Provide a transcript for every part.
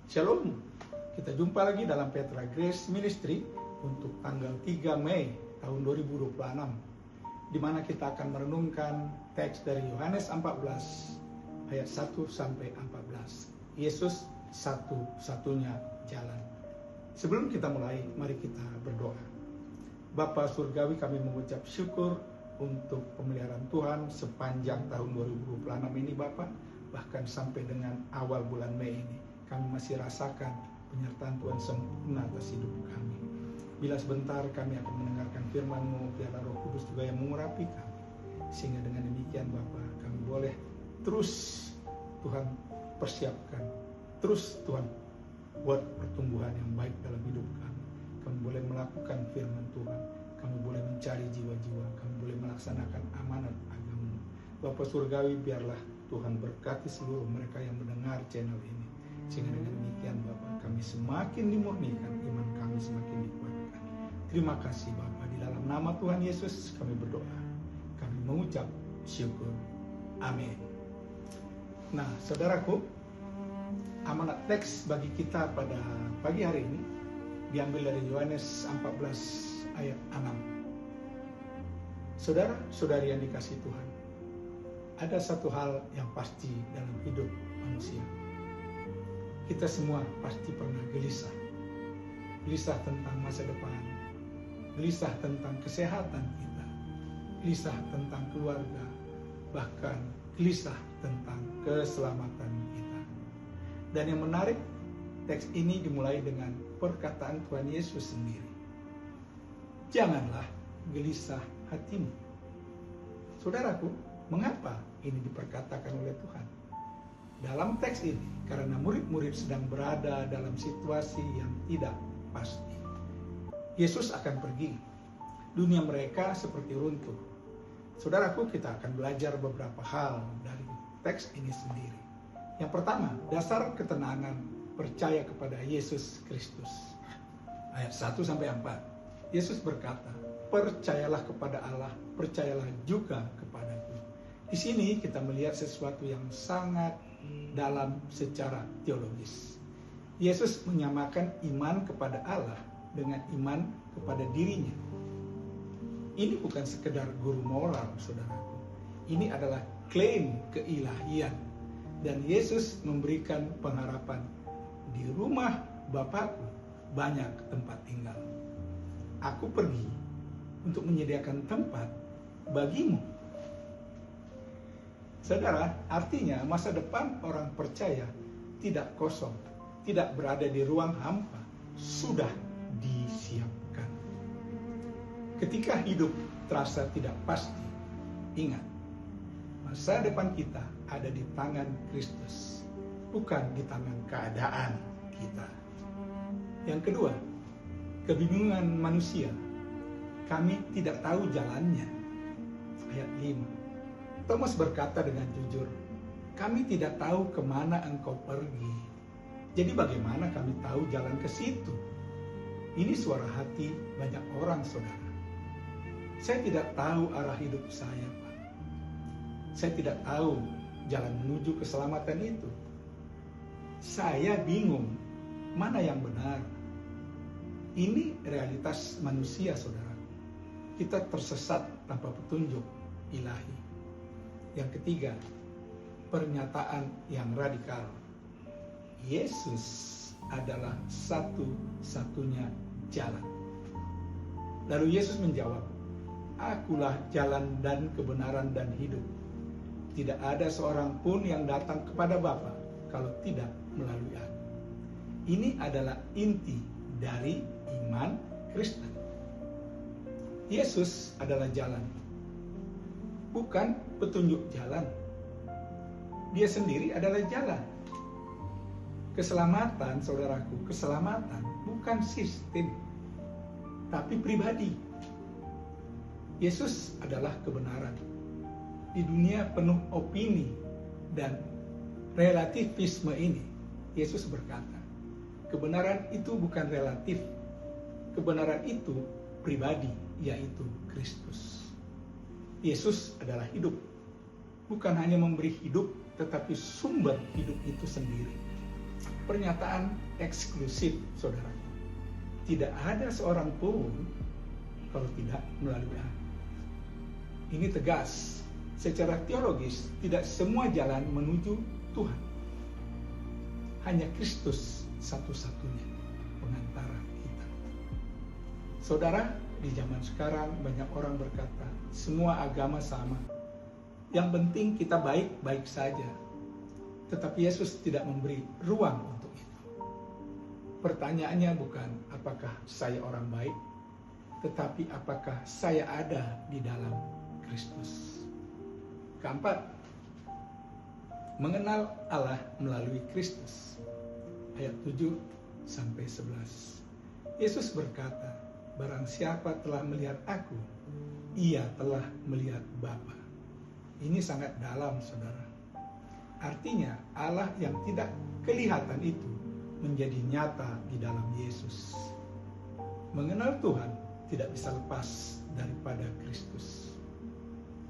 Shalom, kita jumpa lagi dalam Petra Grace Ministry untuk tanggal 3 Mei tahun 2026, di mana kita akan merenungkan teks dari Yohanes 14 ayat 1 sampai 14. Yesus satu-satunya jalan. Sebelum kita mulai, mari kita berdoa. Bapa Surgawi, kami mengucap syukur untuk pemeliharaan Tuhan sepanjang tahun 2026 ini Bapa, bahkan sampai dengan awal bulan Mei ini. Kami masih rasakan penyertaan Tuhan sempurna atas hidup kami. Bila sebentar kami akan mendengarkan firman-Mu, biarlah Roh Kudus juga yang mengurapi kami. Sehingga dengan demikian Bapa, kami boleh terus Tuhan persiapkan, terus Tuhan buat pertumbuhan yang baik dalam hidup kami. Kami boleh melakukan firman Tuhan, kami boleh mencari jiwa-jiwa, kami boleh melaksanakan amanat agama. Bapa Surgawi, biarlah Tuhan berkati seluruh mereka yang mendengar channel ini. Sehingga dengan demikian Bapa, kami semakin dimurnikan, iman kami semakin dikuatkan. Terima kasih Bapa, di dalam nama Tuhan Yesus kami berdoa, kami mengucap syukur. Amin. Nah, saudaraku, amanat teks bagi kita pada pagi hari ini diambil dari Yohanes 14 ayat 6. Saudara-saudari yang dikasihi Tuhan, ada satu hal yang pasti dalam hidup manusia. Kita semua pasti pernah gelisah. Gelisah tentang masa depan, gelisah tentang kesehatan kita, gelisah tentang keluarga, bahkan gelisah tentang keselamatan kita. Dan yang menarik, teks ini dimulai dengan perkataan Tuhan Yesus sendiri. Janganlah gelisah hatimu. Saudaraku, mengapa ini diperkatakan oleh Tuhan? Dalam teks ini, karena murid-murid sedang berada dalam situasi yang tidak pasti. Yesus akan pergi. Dunia mereka seperti runtuh. Saudaraku, kita akan belajar beberapa hal dari teks ini sendiri. Yang pertama, dasar ketenangan percaya kepada Yesus Kristus. Ayat 1-4. Yesus berkata, percayalah kepada Allah, percayalah juga kepadaku. Di sini kita melihat sesuatu yang sangat dalam secara teologis. Yesus menyamakan iman kepada Allah dengan iman kepada dirinya. Ini bukan sekedar guru moral, saudaraku. Ini adalah klaim keilahian. Dan Yesus memberikan pengharapan, di rumah Bapakku banyak tempat tinggal. Aku pergi untuk menyediakan tempat bagimu. Saudara, artinya masa depan orang percaya tidak kosong, tidak berada di ruang hampa, sudah disiapkan. Ketika hidup terasa tidak pasti, ingat, masa depan kita ada di tangan Kristus, bukan di tangan keadaan kita. Yang kedua, kebingungan manusia. Kami tidak tahu jalannya. Ayat 5. Thomas berkata dengan jujur, kami tidak tahu kemana engkau pergi. Jadi bagaimana kami tahu jalan ke situ? Ini suara hati banyak orang, saudara. Saya tidak tahu arah hidup saya, Pak. Saya tidak tahu jalan menuju keselamatan itu. Saya bingung mana yang benar. Ini realitas manusia, saudara. Kita tersesat tanpa petunjuk ilahi. Yang ketiga, pernyataan yang radikal. Yesus adalah satu-satunya jalan. Lalu Yesus menjawab, akulah jalan dan kebenaran dan hidup. Tidak ada seorang pun yang datang kepada Bapa kalau tidak melalui Aku. Ini adalah inti dari iman Kristen. Yesus adalah jalan, bukan petunjuk jalan. Dia sendiri adalah jalan. Keselamatan, saudaraku, keselamatan bukan sistem, tapi pribadi. Yesus adalah kebenaran. Di dunia penuh opini dan relativisme ini, Yesus berkata, kebenaran itu bukan relatif. Kebenaran itu pribadi, yaitu Kristus. Yesus adalah hidup. Bukan hanya memberi hidup, tetapi sumber hidup itu sendiri. Pernyataan eksklusif, saudara. Tidak ada seorang pun kalau tidak melalui aku. Ini tegas. Secara teologis, tidak semua jalan menuju Tuhan. Hanya Kristus satu-satunya pengantara kita. Saudara, di zaman sekarang banyak orang berkata, semua agama sama. Yang penting kita baik-baik saja. Tetapi Yesus tidak memberi ruang untuk itu. Pertanyaannya bukan apakah saya orang baik, tetapi apakah saya ada di dalam Kristus. Keempat, mengenal Allah melalui Kristus. Ayat 7-11. Yesus berkata, barang siapa telah melihat aku, ia telah melihat Bapa. Ini sangat dalam, saudara. Artinya Allah yang tidak kelihatan itu menjadi nyata di dalam Yesus. Mengenal Tuhan tidak bisa lepas daripada Kristus.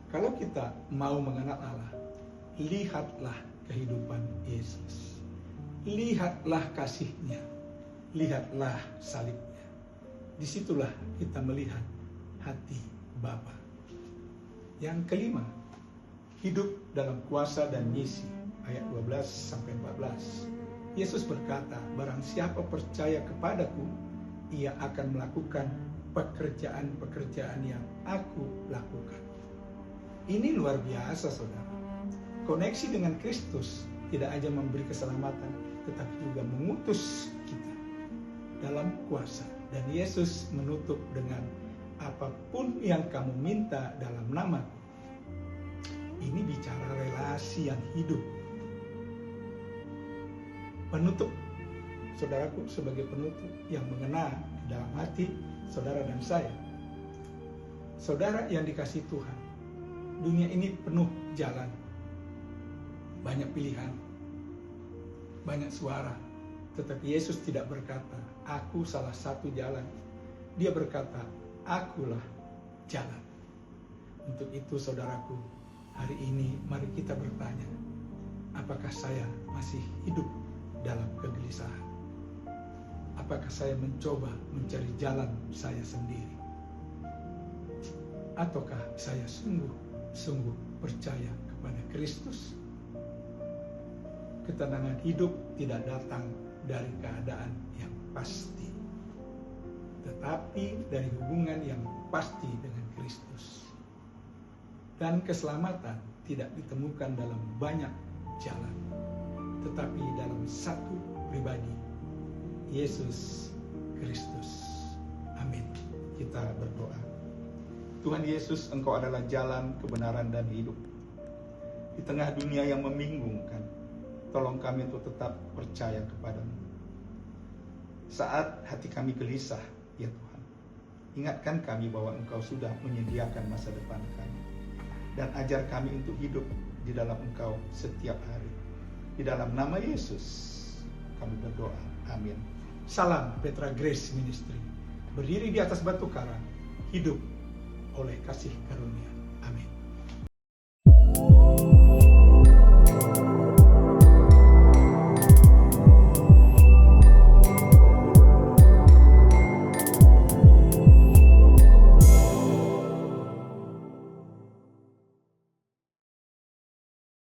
Kalau kita mau mengenal Allah, lihatlah kehidupan Yesus. Lihatlah kasih-Nya. Lihatlah salib-Nya. Disitulah kita melihat hati Bapa. Yang kelima, hidup dalam kuasa dan misi. Ayat 12-14. Yesus berkata, barang siapa percaya kepadaku, ia akan melakukan pekerjaan-pekerjaan yang aku lakukan. Ini luar biasa, saudara. Koneksi dengan Kristus tidak hanya memberi keselamatan, tetapi juga mengutus kita dalam kuasa. Dan Yesus menutup dengan apapun yang kamu minta dalam namaku. Ini bicara relasi yang hidup. Penutup, saudaraku, sebagai penutup yang mengena dalam hati saudara dan saya. Saudara yang dikasihi Tuhan, dunia ini penuh jalan, banyak pilihan, banyak suara. Tetapi Yesus tidak berkata, aku salah satu jalan. Dia berkata, akulah jalan. Untuk itu, saudaraku, hari ini mari kita bertanya, apakah saya masih hidup dalam kegelisahan? Apakah saya mencoba mencari jalan saya sendiri? Ataukah saya sungguh percaya kepada Kristus? Ketenangan hidup tidak datang dari keadaan yang pasti, tetapi dari hubungan yang pasti dengan Kristus. Dan keselamatan tidak ditemukan dalam banyak jalan, tetapi dalam satu pribadi, Yesus Kristus. Amin. Kita berdoa. Tuhan Yesus, Engkau adalah jalan, kebenaran, dan hidup. Di tengah dunia yang membingungkan, tolong kami untuk tetap percaya kepadamu. Saat hati kami gelisah, ya Tuhan, ingatkan kami bahwa Engkau sudah menyediakan masa depan kami. Dan ajar kami untuk hidup di dalam Engkau setiap hari. Di dalam nama Yesus kami berdoa. Amin. Salam Petra Grace Ministry. Berdiri di atas batu karang, hidup oleh kasih karunia.